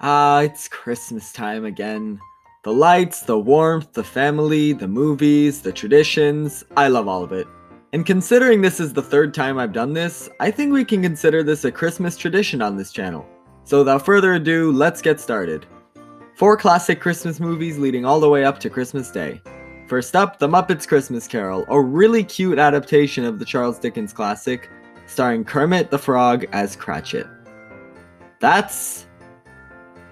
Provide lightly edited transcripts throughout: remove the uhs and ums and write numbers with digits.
It's Christmas time again. The lights, the warmth, the family, the movies, the traditions, I love all of it. And considering this is the third time I've done this, I think we can consider this a Christmas tradition on this channel. So without further ado, let's get started. 4 classic Christmas movies leading all the way up to Christmas Day. First up, The Muppets Christmas Carol, a really cute adaptation of the Charles Dickens classic, starring Kermit the Frog as Cratchit. That's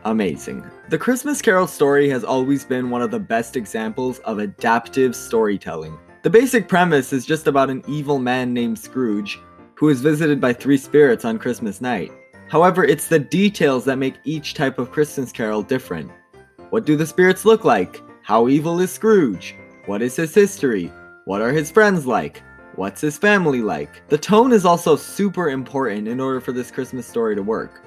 amazing. The Christmas Carol story has always been one of the best examples of adaptive storytelling. The basic premise is just about an evil man named Scrooge, who is visited by 3 spirits on Christmas night. However, it's the details that make each type of Christmas Carol different. What do the spirits look like? How evil is Scrooge? What is his history? What are his friends like? What's his family like? The tone is also super important in order for this Christmas story to work.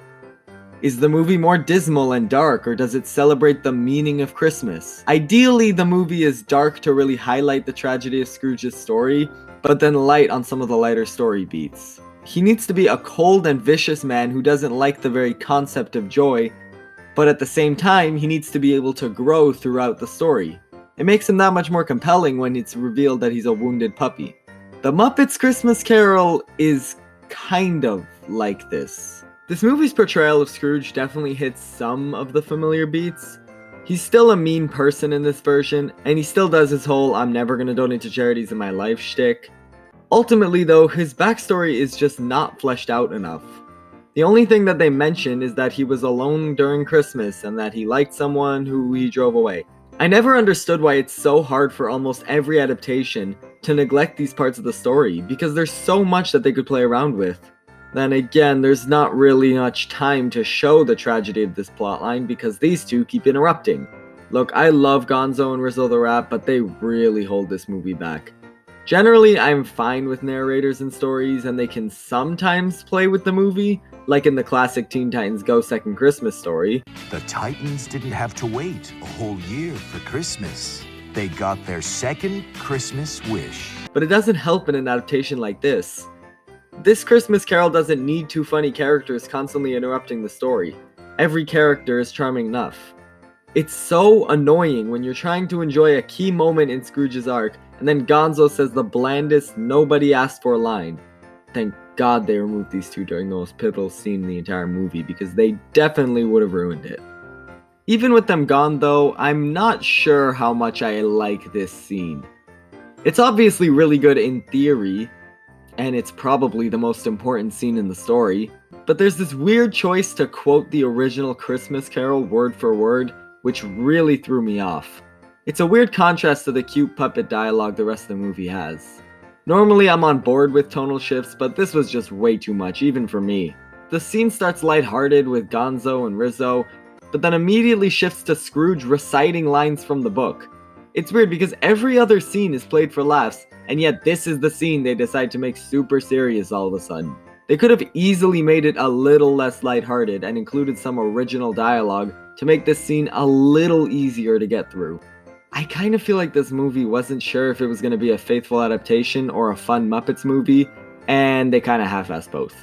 Is the movie more dismal and dark, or does it celebrate the meaning of Christmas? Ideally, the movie is dark to really highlight the tragedy of Scrooge's story, but then light on some of the lighter story beats. He needs to be a cold and vicious man who doesn't like the very concept of joy, but at the same time, he needs to be able to grow throughout the story. It makes him that much more compelling when it's revealed that he's a wounded puppy. The Muppets Christmas Carol is kind of like this. This movie's portrayal of Scrooge definitely hits some of the familiar beats. He's still a mean person in this version, and he still does his whole "I'm never gonna donate to charities in my life" shtick. Ultimately though, his backstory is just not fleshed out enough. The only thing that they mention is that he was alone during Christmas and that he liked someone who he drove away. I never understood why it's so hard for almost every adaptation to neglect these parts of the story, because there's so much that they could play around with. Then again, there's not really much time to show the tragedy of this plotline because these two keep interrupting. Look, I love Gonzo and Rizzo the Rat, but they really hold this movie back. Generally, I'm fine with narrators and stories, and they can sometimes play with the movie, like in the classic Teen Titans Go Second Christmas story. The Titans didn't have to wait a whole year for Christmas. They got their second Christmas wish. But it doesn't help in an adaptation like this. This Christmas Carol doesn't need 2 funny characters constantly interrupting the story. Every character is charming enough. It's so annoying when you're trying to enjoy a key moment in Scrooge's arc, and then Gonzo says the blandest, nobody asked for line. Thank God they removed these two during the most pivotal scene in the entire movie, because they definitely would have ruined it. Even with them gone though, I'm not sure how much I like this scene. It's obviously really good in theory, and it's probably the most important scene in the story, but there's this weird choice to quote the original Christmas Carol word for word, which really threw me off. It's a weird contrast to the cute puppet dialogue the rest of the movie has. Normally I'm on board with tonal shifts, but this was just way too much, even for me. The scene starts lighthearted with Gonzo and Rizzo, but then immediately shifts to Scrooge reciting lines from the book. It's weird because every other scene is played for laughs, and yet this is the scene they decide to make super serious all of a sudden. They could have easily made it a little less lighthearted and included some original dialogue to make this scene a little easier to get through. I kind of feel like this movie wasn't sure if it was going to be a faithful adaptation or a fun Muppets movie, and they kind of half-assed both.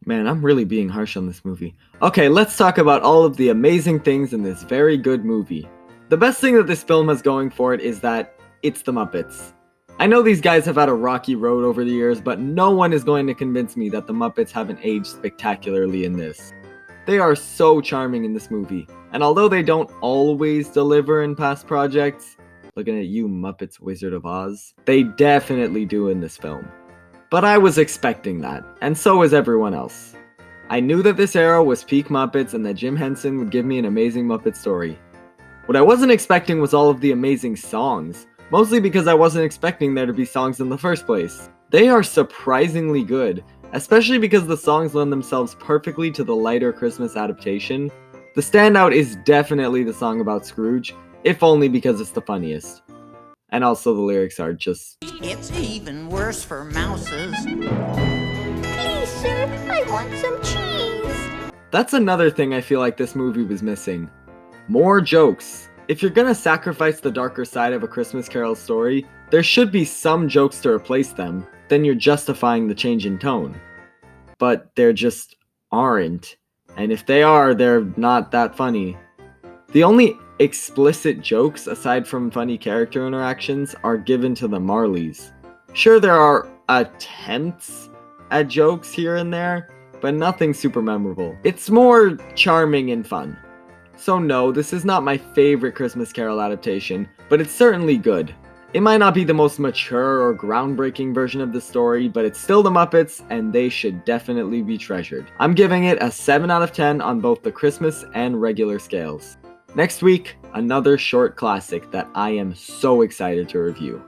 Man, I'm really being harsh on this movie. Okay, let's talk about all of the amazing things in this very good movie. The best thing that this film has going for it is that it's the Muppets. I know these guys have had a rocky road over the years, but no one is going to convince me that the Muppets haven't aged spectacularly in this. They are so charming in this movie, and although they don't always deliver in past projects, looking at you Muppets Wizard of Oz, they definitely do in this film. But I was expecting that, and so was everyone else. I knew that this era was peak Muppets and that Jim Henson would give me an amazing Muppet story. What I wasn't expecting was all of the amazing songs, mostly because I wasn't expecting there to be songs in the first place. They are surprisingly good, especially because the songs lend themselves perfectly to the lighter Christmas adaptation. The standout is definitely the song about Scrooge, if only because it's the funniest. And also the lyrics are just... It's even worse for mouses. Please, sir, I want some cheese. That's another thing I feel like this movie was missing. More jokes. If you're gonna sacrifice the darker side of a Christmas Carol story, there should be some jokes to replace them, then you're justifying the change in tone. But there just aren't. And if they are, they're not that funny. The only explicit jokes, aside from funny character interactions, are given to the Marleys. Sure, there are attempts at jokes here and there, but nothing super memorable. It's more charming and fun. So no, this is not my favorite Christmas Carol adaptation, but it's certainly good. It might not be the most mature or groundbreaking version of the story, but it's still the Muppets, and they should definitely be treasured. I'm giving it a 7 out of 10 on both the Christmas and regular scales. Next week, another short classic that I am so excited to review.